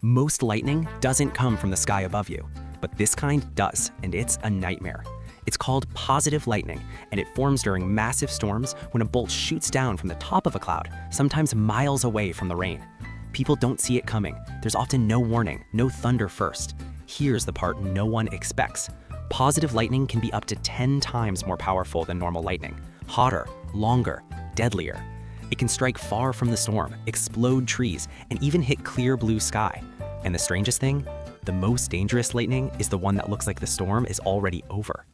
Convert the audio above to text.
Most lightning doesn't come from the sky above you, but this kind does, and it's a nightmare. It's called positive lightning, and it forms during massive storms when a bolt shoots down from the top of a cloud, sometimes miles away from the rain. People don't see it coming. There's often no warning, no thunder first. Here's the part no one expects. Positive lightning can be up to 10 times more powerful than normal lightning, hotter, longer, deadlier. It can strike far from the storm, explode trees, and even hit clear blue sky. And the strangest thing? The most dangerous lightning is the one that looks like the storm is already over.